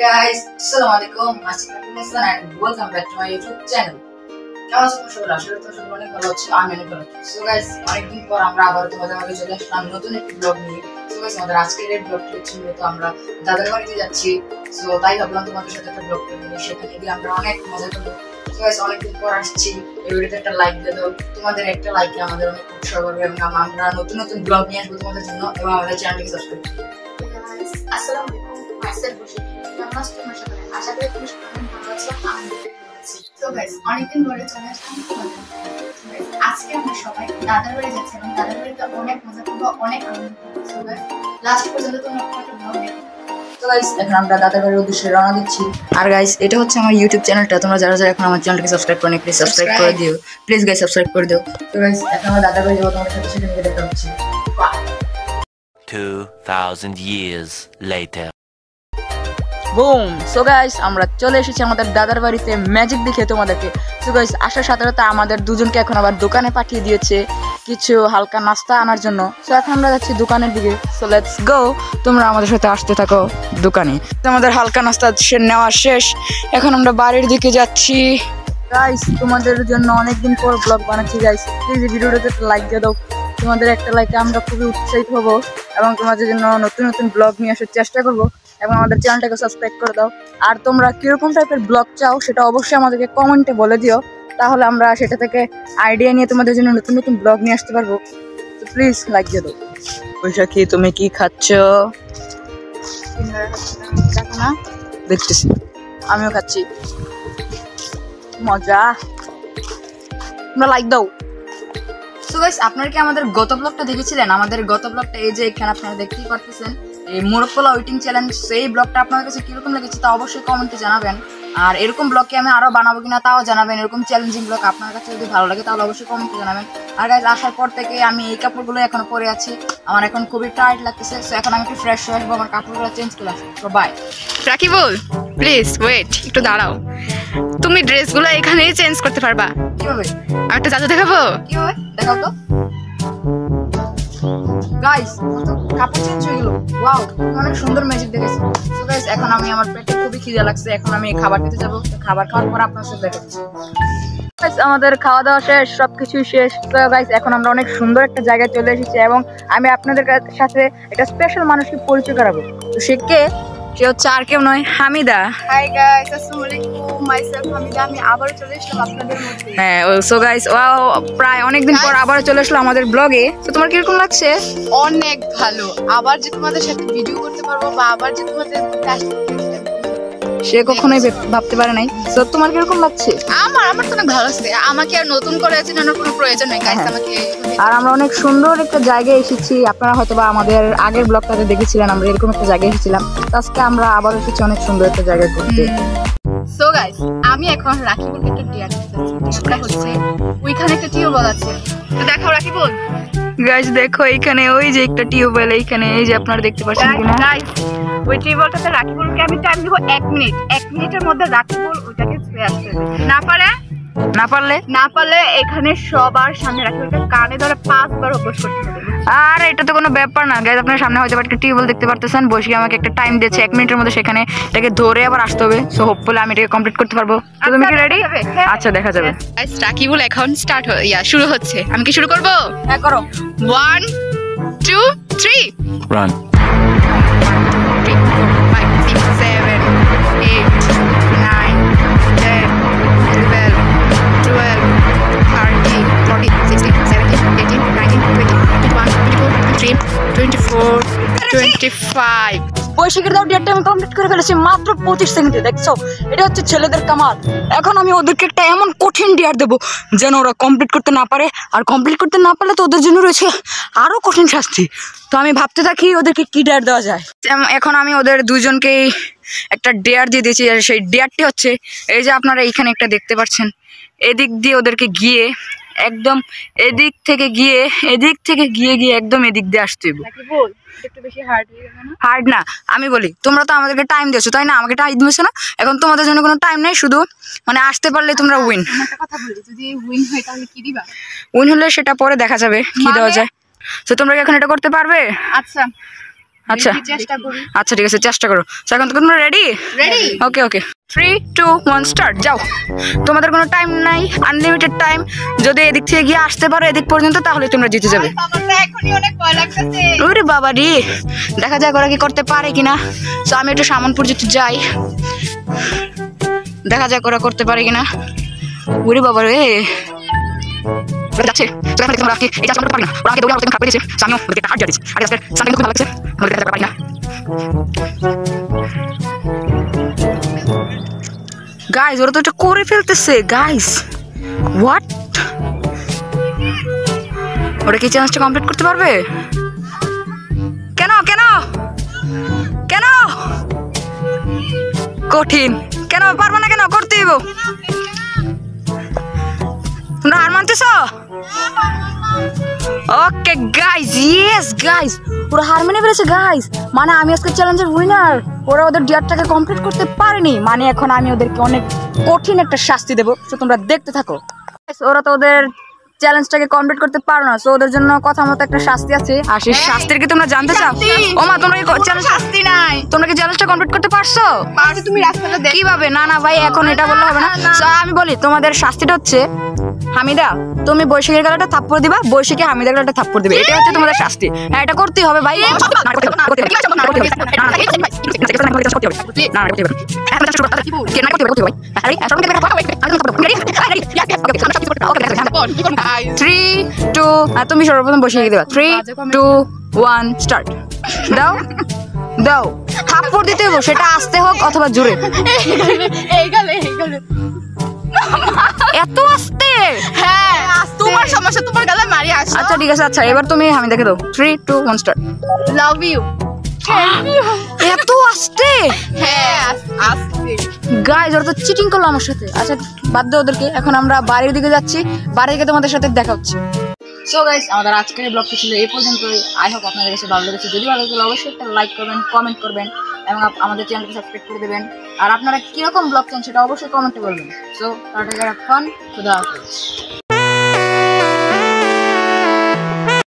Guys, Assalamualaikum, Assalamualaikum and welcome back to my YouTube channel. কেমন আছো সবাই? আসলে তো সবাই অনেক ভালো আছো, আমি অনেক ভালো আছি। So guys, অনেকদিন পর আমরা আবার তোমাদের মাঝে চলে আসলাম নতুন একটি ব্লগ নিয়ে। So guys, আমাদের আজকের এই ব্লগটি হচ্ছে মূলত আমরা দাদার বাড়িতে যাচ্ছি। So তাই ভাবলাম তোমাদের সাথে একটা ব্লগ করে নিয়ে সেখানে গিয়ে আমরা অনেক মজা করবো। So guys, অনেকদিন পর আসছি, এই ভিডিওতে একটা লাইক দিয়ে দাও। তোমাদের একটা লাইকে আমাদের অনেক উৎসাহ করবে এবং আমরা নতুন নতুন ব্লগ নিয়ে আসবো তোমাদের জন্য এবং আমাদের চ্যানেলটিকে সাবস্ক্রাইব করবে। Guys, Assalamualaikum. Myself Bushi. Namaste তোমার সাথে। আশা করি তুমি সবাই ভালো আছো, আমি ভালো আছি। So guys, অনেকদিন ধরে চলে আসলাম তোমাদের। আজকে আমরা সবাই দাদার বাড়ি যাচ্ছি এবং দাদার বাড়িতে অনেক মজা করবো, অনেক আনন্দ করবো। So guys, লাস্ট পর্যন্ত তোমরা একটা ব্লগ দেখো। তো গাইস, এখন আমরা দাদার বাড়ির উদ্দেশ্যে রওনা দিচ্ছি। আর গাইস, এটা হচ্ছে আমার ইউটিউব চ্যানেলটা। তোমরা যারা যারা এখন আমার চ্যানেলটাকে সাবস্ক্রাইব করনি, প্লিজ সাবস্ক্রাইব করে দিও। প্লিজ গাইস, সাবস্ক্রাইব করে দিও। তো গাইস, এখন আমরা দাদার বাড়ি যাবো, তোমাদের সাথে সেখানে গিয়ে দেখা হচ্ছে। 2000 years later. Broom. So guys, আমরা চলে এসেছি আমাদের দাদার বাড়িতে ম্যাজিক দেখে তোমাদেরকে। সো গাইস, আসার সাথে সাথে আমাদের দুজনকে এখন আবার দোকানে পাঠিয়ে দিয়েছে কিছু হালকা নাস্তা আনার জন্য। সো এখন আমরা যাচ্ছি দোকানের দিকে। সো লেটস গো, তোমরা আমাদের সাথে আসতে থাকো দোকানে। আমাদের হালকা নাস্তা নেওয়া শেষ, এখন আমরা বাড়ির দিকে যাচ্ছি। গাইস, তোমাদের জন্য অনেকদিন পর ব্লগ বানাচ্ছি। গাইস, প্লিজ ভিডিওটাতে একটা লাইক দিয়ে দাও। তোমাদের একটা লাইকে আমরা খুবই উৎসাহিত হব এবং তোমাদের জন্য নতুন নতুন ব্লগ নিয়ে আসার চেষ্টা করব এবং আমাদের চ্যানেলটাকে সাবস্ক্রাইব করে দাও। আর তোমরা কিরকম টাইপের ব্লগ চাও সেটা অবশ্যই আমাদেরকে কমেন্টে বলে দিও, তাহলে আমরা সেটা থেকে আইডিয়া নিয়ে তোমাদের জন্য নতুন নতুন ব্লগ নিয়ে আসতে পারবো। তো প্লিজ লাইক দিয়ে দাও। বৈশাখী, তুমি কি খাচ্ছ? দেখো না, দেখতেছি, আমিও খাচ্ছি, মজা। তোমরা লাইক দাও। সো গাইস, আপনারা কি আমাদের গত ব্লগটা দেখেছিলেন? আমাদের গত ব্লগটা এই যে এখানে আপনারা দেখতেই পারতেছেন, এই মোরগপোলা ওয়েটিং চ্যালেঞ্জ। সেই ব্লগটা আপনাদের কাছে কিরকম লেগেছে তা অবশ্যই কমেন্টে জানাবেন। আর এরকম ব্লগকে আমি আরো বানাবো কিনা তাও জানাবেন। এরকম চ্যালেঞ্জিং ব্লগ আপনার কাছে যদি ভালো লাগে তাহলে অবশ্যই কমেন্টে জানাবেন। আর গাইস, আসার পর থেকে আমি এই কাপড়গুলো এখনো পরে আছি, আমার এখন খুবই টায়ার্ড লাগতেছে। সো এখন আমি একটু ফ্রেশ হয়ে আসবো, আমার কাপড়গুলো চেঞ্জ করে আসবো। তো বাই। রাকিবুল, প্লিজ ওয়েট, একটু দাঁড়াও। তুমি ড্রেসগুলো এখানেই চেঞ্জ করতে পারবা? কিভাবে? আর একটা জাদু দেখাবো? কিভাবে দেখাও তো। গাইস, কাপড় চেঞ্জ হয়ে গেল। ওয়াও, অনেক সুন্দর ম্যাজিক দেখেছি। সো গাইস, এখন আমি আমার পেটে খুবই খিদে লাগছে, এখন আমি খাবার খেতে যাব। খাবার খাওয়ার পর আপনার সাথে দেখা হচ্ছে। গাইস, আমাদের খাওয়া দাওয়া শেষ, সবকিছু শেষ। তো গাইস, এখন আমরা অনেক সুন্দর একটা জায়গায় চলে এসেছি এবং আমি আপনাদের সাথে একটা স্পেশাল মানুষকে পরিচয় করাবো। তো সে কে? সে হচ্ছে আর কেউ নয়, হামিদা। হাই গাইস, আসসালামু আলাইকুম। মাইসেলফ হামিদা। আমি আবার চলে আসলাম আপনাদের মধ্যে। হ্যাঁ, সো গাইস, ওয়াও, প্রায় অনেকদিন পর আবার চলে আসলো আমাদের ব্লগে। তো তোমার কিরকম লাগছে? অনেক ভালো। আবার যে তোমাদের সাথে ভিডিও করতে পারবো বা আবার যে তোমাদের সে কখনোই ভাবতে পারে নাই। তো তোমার কিরকম লাগছে? আমার তো অনেক ভালো লাগছে। আমাকে আর নতুন করে চেনানোর কোনো প্রয়োজন নেই গাইস। আমাকে আর আমরা অনেক সুন্দর একটা জায়গায় এসেছি। আপনারা হয়তো বা আমাদের আগের ব্লগটাতে দেখেছিলেন আমরা এরকম একটা জায়গায় এসেছিলাম। আজকে আমরা আবার এসেছি অনেক সুন্দর একটা জায়গায় ঘুরতে। সো গাইস, আমি এখন রাকিবুলকে একটা ডিয়ার দিতেছি। সেটা হচ্ছে ওইখানে একটা টিউবওয়েল আছে। তো দেখাও রাকিবুল। গাইস, দেখো এখানে ওই যে একটা টিউবওয়েল, এইখানে এই যে আপনারা দেখতে পাচ্ছেন কিনা। গাইস, ওই টিউবওয়েলটাতে রাকিবুলকে আমি টাইম দিব 1 মিনিট। 1 মিনিটের মধ্যে রাকিবুল ওইটাকে ছুঁয়ে আসতে হবে। না পারলে এখানে সবার সামনে রাকিবুলকে কানে ধরে 5 বার অভ্যাস করতে হবে। আর এটা তো কোনো ব্যাপার না গাইস, আপনার সামনে হয়তো একটা টিউবওয়েল দেখতে পারতেছেন। বসে আমাকে একটা টাইম দিয়েছে 1 মিনিটের মধ্যে, সেখানে এটাকে ধরে আবার আসতে হবে। সো হোপফুলি আমি এটাকে কমপ্লিট করতে পারবো। তো তুমি কি রেডি? আচ্ছা, দেখা যাবে। গাইস, রাকিবুল এখন শুরু হচ্ছে। আমি কি শুরু করব? হ্যাঁ, করো। 1 2 3 Run. 3 4 5 6 7 8 9 10 11 12 13 14 16 17 18 19 20 21 22 23 24 25 বৈশাখের দাও ডেটটা আমি কমপ্লিট করে ফেলেছি মাত্র 25 সেকেন্ডে। দেখছো, এটা হচ্ছে ছেলেদের কামাল। এখন আমি ওদেরকে একটা এমন কঠিন ডিয়ার দেবো যেন ওরা কমপ্লিট করতে না পারে, আর কমপ্লিট করতে না পারলে তো ওদের জন্য রয়েছে আরো কঠিন শাস্তি। তো আমি ভাবতে থাকি ওদেরকে কি ডিয়ার দেওয়া যায়। এখন আমি ওদের দুজনকেই একটা ডিয়ার দিয়ে দিয়েছি। আর সেই ডিয়ারটি হচ্ছে এই যে আপনারা এইখানে একটা দেখতে পাচ্ছেন, এদিক দিয়ে ওদেরকে গিয়ে একদম এদিক থেকে গিয়ে একদম এদিক দিয়ে আসতে হবে। একটু বেশি হার্ড হয়ে গেল না? হার্ড না, আমি বলি তোমরা তো আমাদেরকে টাইম দিয়েছো তাই না? আমাকে টাইম দিয়েছো না? এখন তোমাদের জন্য কোনো টাইম নেই, শুধু মানে আসতে পারলে তোমরা উইন। একটা কথা বলি, যদি উইন হয় তাহলে কি দিবা? উইন হলে সেটা পরে দেখা যাবে কি দেওয়া যায়। তো তোমরা কি এখন এটা করতে পারবে? আচ্ছা, আচ্ছা চেষ্টা করি। আচ্ছা ঠিক আছে চেষ্টা করো। তো এখন তোমরা রেডি? রেডি? ওকে ওকে 3 2 1 স্টার্ট। যাও, তোমাদের কোনো টাইম নাই, আনলিমিটেড টাইম। যদি এদিক থেকে গিয়ে আসতে পারো এদিক পর্যন্ত তাহলে তোমরা জিতে যাবে। আমার তো এখনই অনেক ভয় লাগতেছে। ওরে বাবা রে, দেখা যাক ওরা কি করতে পারে কিনা। তো আমি একটু সামন পর্যন্ত যাই, দেখা যাক ওরা করতে পারে কিনা। ওরে বাবা রে, ওরা যাচ্ছে। তো এখন তোমরা কি এই চাষ করতে পারি না, ওরা আমাকে দৌড়ে আমাকে খারাপ করে দিয়েছে। তো আমিও ওদেরকে একটা হাত দিয়ে দিচ্ছি। আর আজকে সানডে খুব ভালো লাগছে, ওদেরকে দেখা পারি না। গাইস ওরা তো এটা করে ফেলতেছে গাইস। হোয়াট, ওরা কি চ্যালেঞ্জটা কমপ্লিট করতে পারবে? কেন কেন কেন কঠিন, কেন পারবো না, কেন করতে দিব? তোমরা হার মানতেছ? ওকে গাইস, ইয়েস গাইস, ওরা হার মেনে ফেলেছে গাইস। মানে আমি আজকে চ্যালেঞ্জের উইনার। ওরা ওদের ডিয়ারটাকে কমপ্লিট করতে পারেনি, মানে এখন আমি ওদেরকে অনেক কঠিন একটা শাস্তি দেবো। তো তোমরা দেখতে থাকো। ওরা তো ওদের চ্যালেঞ্জটাকে কমপ্লিট করতে পারো না, সো ওদের জন্য কথা মতো একটা শাস্তি আছে। আর সেই শাস্তির কি তোমরা জানতে চাও? ও মা, তোমরা কি চ্যালেঞ্জ শাস্তি নাই। তোমরা কি চ্যালেঞ্জটা কমপ্লিট করতে পারছো? পারছি, তুমি রাস্তাটা দেখো। কিভাবে? না না ভাই, এখন এটা বললে হবে না। So, আমি বলি তোমাদের শাস্তিটা হচ্ছে, হামিদা তুমি বৈশাখীর গালাটা থাপ্পড় দিবা, বৈশাখী হামিদার গালাটা থাপ্পড় দিবে। এটা হচ্ছে তোমাদের শাস্তি। হ্যাঁ, এটা করতেই হবে ভাই। তুমি সর্বপ্রথম বৈশাখী দিবা। 3 2 1 স্টার্ট। দাও দাও, থাপ্পড় দিতে হবে, সেটা আস্তে হোক অথবা জোরে। এই গেলে এত আস্তে? হ্যাঁ, তোমার সমস্যা, তোমার গালে মারি আসো। আচ্ছা ঠিক আছে। আচ্ছা এবার তুমি হামিদাকে দাও। 3 2 1 স্টার্ট। Love you. এত আস্তে? হ্যাঁ, আস্তে। গাইস ওরা তো চিটিং করলো আমার সাথে। আচ্ছা বাদ দাও ওদেরকে, এখন আমরা বাড়ির দিকে যাচ্ছি। বাড়ি থেকে তোমাদের সাথে দেখা হচ্ছে। সো গাইস আমাদের আজকের এই ব্লগটি ছিল এই পর্যন্তই। আই হোপ আপনাদের কাছে ভালো লেগেছে। যদি ভালো লাগে অবশ্যই একটা লাইক করবেন, কমেন্ট করবেন এবং আমাদের চ্যানেলকে সাবস্ক্রাইব করে দেবেন। আর আপনারা কিরকম ব্লগ চান সেটা অবশ্যই কমেন্টে বলবেন। সো টাটা, ফান, খুদা হাফেজ।